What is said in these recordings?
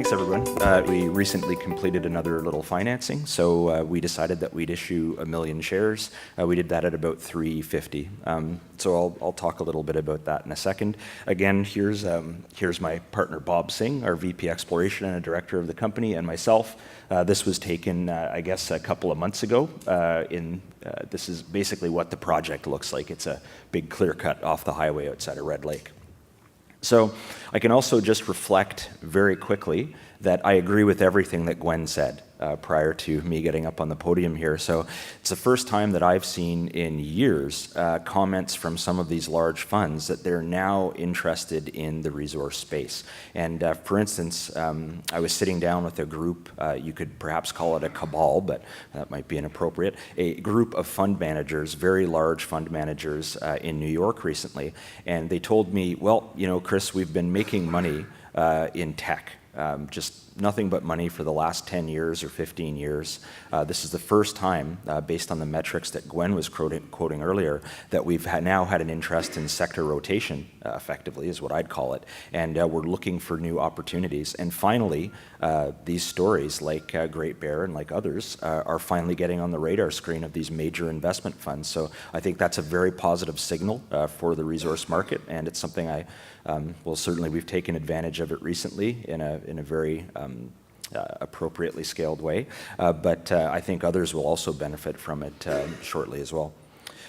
Thanks, everyone. We recently completed another little financing, so we decided that we'd issue 1 million shares. We did that at about $3.50. So I'll talk a little bit about that in a second. Again, here's my partner Bob Singh, our VP Exploration and a director of the company, and myself. This was taken, I guess, a couple of months ago. This is basically what the project looks like. It's a big clear cut off the highway outside of Red Lake. So I can also just reflect very quickly that I agree with everything that Gwen said prior to me getting up on the podium here. So it's the first time that I've seen in years comments from some of these large funds that they're now interested in the resource space. And for instance, I was sitting down with a group, you could perhaps call it a cabal, but that might be inappropriate, a group of fund managers, very large fund managers in New York recently. And they told me, well, you know, Chris, we've been making money in tech. Just nothing but money for the last 10 years or 15 years. This is the first time, based on the metrics that Gwen was quoting earlier, that we've now had an interest in sector rotation, effectively, is what I'd call it. And we're looking for new opportunities. And finally, these stories like Great Bear and like others are finally getting on the radar screen of these major investment funds. So I think that's a very positive signal for the resource market, and it's something well, certainly we've taken advantage of it recently in a very appropriately scaled way, but I think others will also benefit from it shortly as well.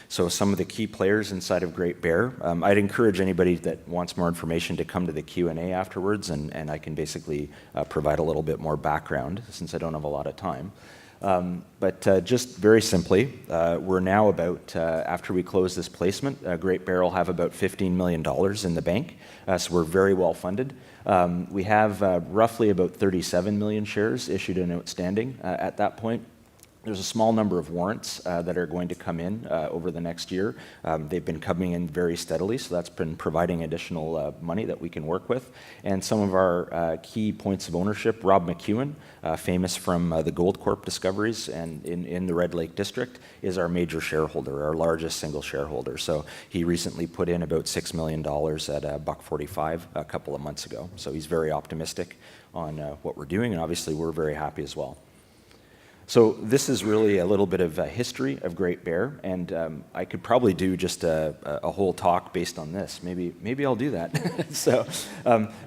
So some of the key players inside of Great Bear, I'd encourage anybody that wants more information to come to the Q&A afterwards, and I can basically provide a little bit more background since I don't have a lot of time. But just very simply, we're now about, after we close this placement, Great Bear will have about $15 million in the bank, so we're very well funded. We have roughly about 37 million shares issued and outstanding at that point. There's a small number of warrants that are going to come in over the next year. They've been coming in very steadily, so that's been providing additional money that we can work with. And some of our key points of ownership, Rob McEwen, famous from the Gold Corp discoveries and in the Red Lake District, is our major shareholder, our largest single shareholder. So he recently put in about $6 million at $1.45 a couple of months ago. So he's very optimistic on what we're doing, and obviously we're very happy as well. So this is really a little bit of a history of Great Bear, and I could probably do just a whole talk based on this. Maybe I'll do that. So,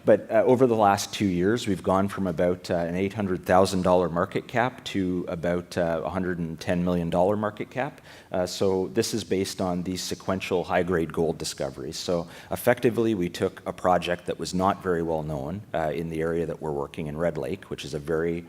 but over the last 2 years, we've gone from about an $800,000 market cap to about $110 million market cap. So this is based on these sequential high-grade gold discoveries. So effectively, we took a project that was not very well known in the area that we're working in Red Lake, which is a very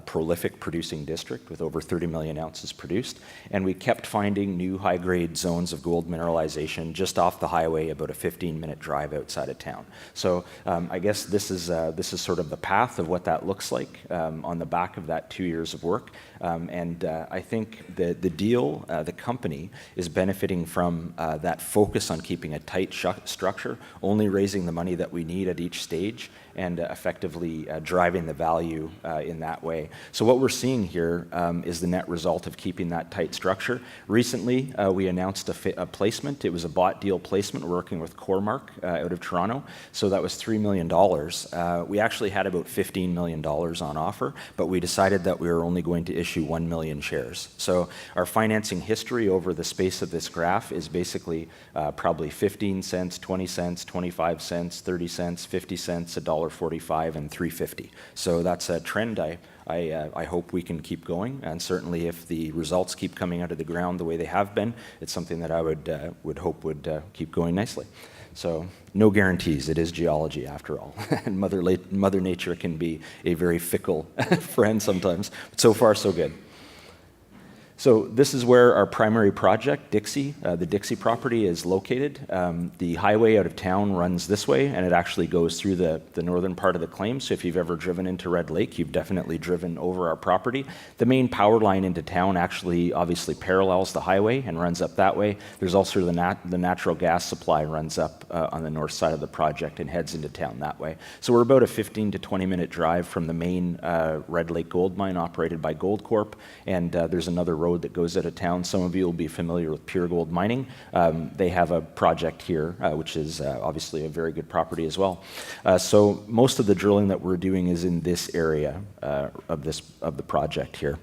prolific producing district with over 30 million ounces produced, and we kept finding new high-grade zones of gold mineralization just off the highway, about a 15-minute drive outside of town. So I guess this is sort of the path of what that looks like on the back of that 2 years of work. And I think the deal, the company, is benefiting from that focus on keeping a tight structure, only raising the money that we need at each stage, and effectively driving the value in that way. So what we're seeing here is the net result of keeping that tight structure. Recently, we announced a placement. It was a bought deal placement working with Cormark out of Toronto. So that was $3 million. We actually had about $15 million on offer, but we decided that we were only going to issue 1 million shares. So our financing history over the space of this graph is basically probably 15 cents, 20 cents, 25 cents, 30 cents, 50 cents, $1.45, and $3.50. So that's a trend I hope we can keep going, and certainly if the results keep coming out of the ground the way they have been, it's something that I would hope would keep going nicely. So no guarantees. It is geology after all, and Mother Nature can be a very fickle friend sometimes. But so far, so good. So this is where our primary project, Dixie, the Dixie property, is located. The highway out of town runs this way, and it actually goes through the northern part of the claim. So if you've ever driven into Red Lake, you've definitely driven over our property. The main power line into town actually obviously parallels the highway and runs up that way. There's also the natural gas supply runs up on the north side of the project and heads into town that way. So we're about a 15 to 20-minute drive from the main Red Lake gold mine operated by Gold Corp, and there's another road road that goes out of town. Some of you will be familiar with Pure Gold Mining. They have a project here, which is obviously a very good property as well. So most of the drilling that we're doing is in this area of the project here.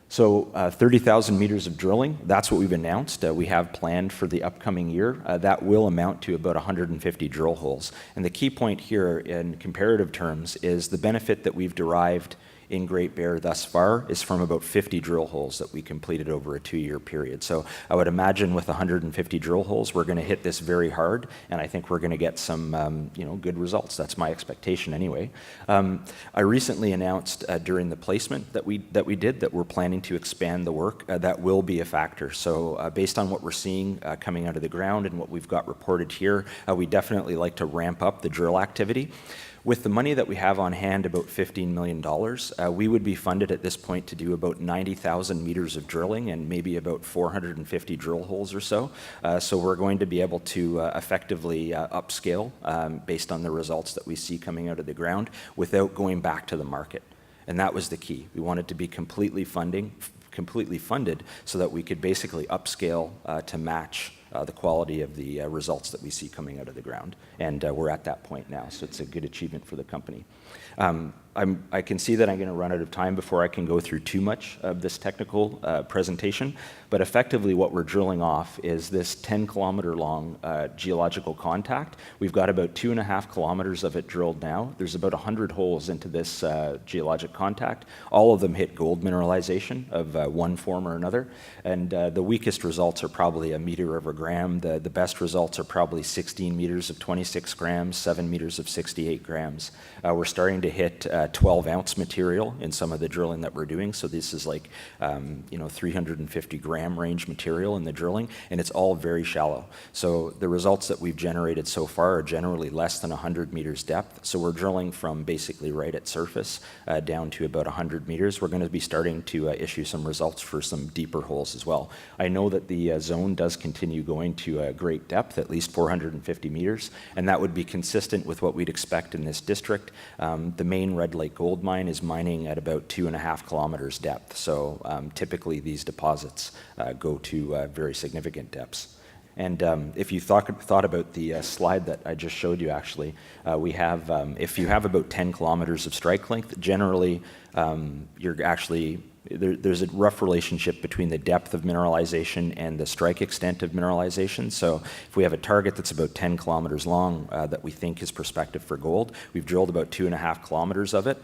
So 30,000 meters of drilling, that's what we've announced. We have planned for the upcoming year. That will amount to about 150 drill holes. And the key point here in comparative terms is the benefit that we've derived in Great Bear thus far is from about 50 drill holes that we completed over a 2-year period. So I would imagine with 150 drill holes, we're going to hit this very hard, and I think we're going to get some good results. That's my expectation anyway. I recently announced during the placement that we did that we're planning to expand the work. That will be a factor. So based on what we're seeing coming out of the ground and what we've got reported here, we definitely like to ramp up the drill activity. With the money that we have on hand, about $15 million, we would be funded at this point to do about 90,000 meters of drilling and maybe about 450 drill holes or so. So we're going to be able to effectively upscale based on the results that we see coming out of the ground without going back to the market. And that was the key. We wanted to be completely funded so that we could basically upscale to match the quality of the results that we see coming out of the ground. And we're at that point now, so it's a good achievement for the company. I can see that I'm going to run out of time before I can go through too much of this technical presentation, but effectively what we're drilling off is this 10-kilometer long geological contact. We've got about 2.5 kilometers of it drilled now. There's about 100 holes into this geologic contact. All of them hit gold mineralization of one form or another, and the weakest results are probably 1 meter over gram. The best results are probably 16 meters of 26 grams, 7 meters of 68 grams. We're starting to hit 12-ounce material in some of the drilling that we're doing. So this is like 350 gram range material in the drilling, and it's all very shallow. So the results that we've generated so far are generally less than 100 meters depth. So we're drilling from basically right at surface down to about 100 meters. We're going to be starting to issue some results for some deeper holes as well. I know that the zone does continue going to a great depth, at least 450 meters, and that would be consistent with what we'd expect in this district. The main Red Lake gold mine is mining at about 2.5 kilometers depth. So typically these deposits go to very significant depths. And if you thought about the slide that I just showed you, actually, we have, if you have about 10 kilometers of strike length, generally you're actually, there's a rough relationship between the depth of mineralization and the strike extent of mineralization. So if we have a target that's about 10 kilometers long that we think is prospective for gold, we've drilled about 2.5 kilometers of it.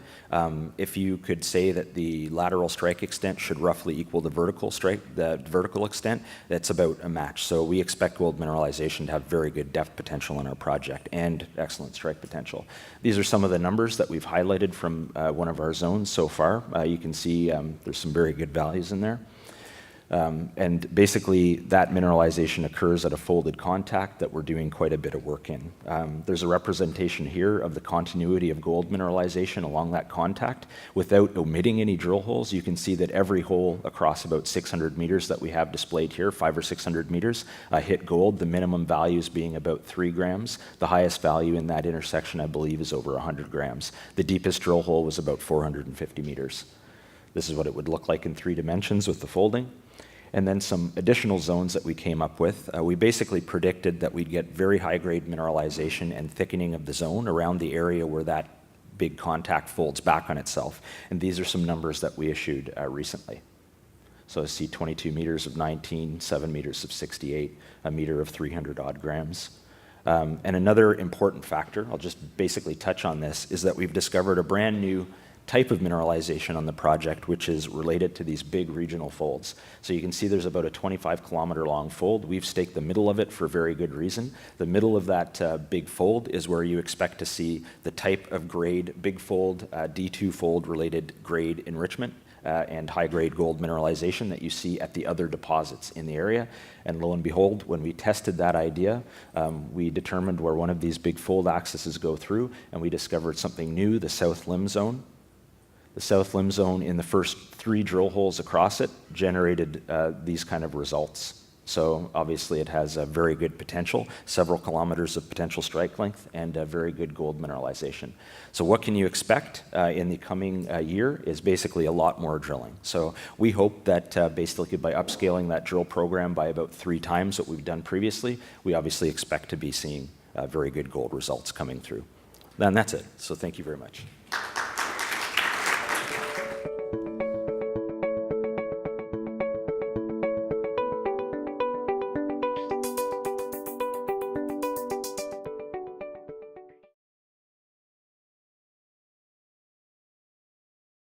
If you could say that the lateral strike extent should roughly equal the vertical extent, that's about a match. So we expect gold mineralization to have very good depth potential in our project and excellent strike potential. These are some of the numbers that we've highlighted from one of our zones so far. You can see there's some very good values in there. And basically that mineralization occurs at a folded contact that we're doing quite a bit of work in. There's a representation here of the continuity of gold mineralization along that contact. Without omitting any drill holes, you can see that every hole across about 600 meters that we have displayed here, 500 or 600 meters, hit gold, the minimum values being about 3 grams. The highest value in that intersection, I believe, is over 100 grams. The deepest drill hole was about 450 meters. This is what it would look like in 3 dimensions with the folding. And then some additional zones that we came up with. We basically predicted that we'd get very high-grade mineralization and thickening of the zone around the area where that big contact folds back on itself. And these are some numbers that we issued recently. So I see 22 meters of 19, 7 meters of 68, a meter of 300 odd grams. And another important factor, I'll just basically touch on this, is that we've discovered a brand new type of mineralization on the project, which is related to these big regional folds. So you can see there's about a 25-kilometer long fold. We've staked the middle of it for very good reason. The middle of that big fold is where you expect to see the type of grade, big fold, D2 fold related grade enrichment and high-grade gold mineralization that you see at the other deposits in the area. And lo and behold, when we tested that idea, we determined where one of these big fold axes go through, and we discovered something new, the South Limb Zone. The South Limb Zone, in the first 3 drill holes across it, generated these kind of results. So obviously it has a very good potential, several kilometers of potential strike length, and a very good gold mineralization. So what can you expect in the coming year is basically a lot more drilling. So we hope that basically by upscaling that drill program by about 3 times what we've done previously, we obviously expect to be seeing very good gold results coming through. And that's it. So thank you very much.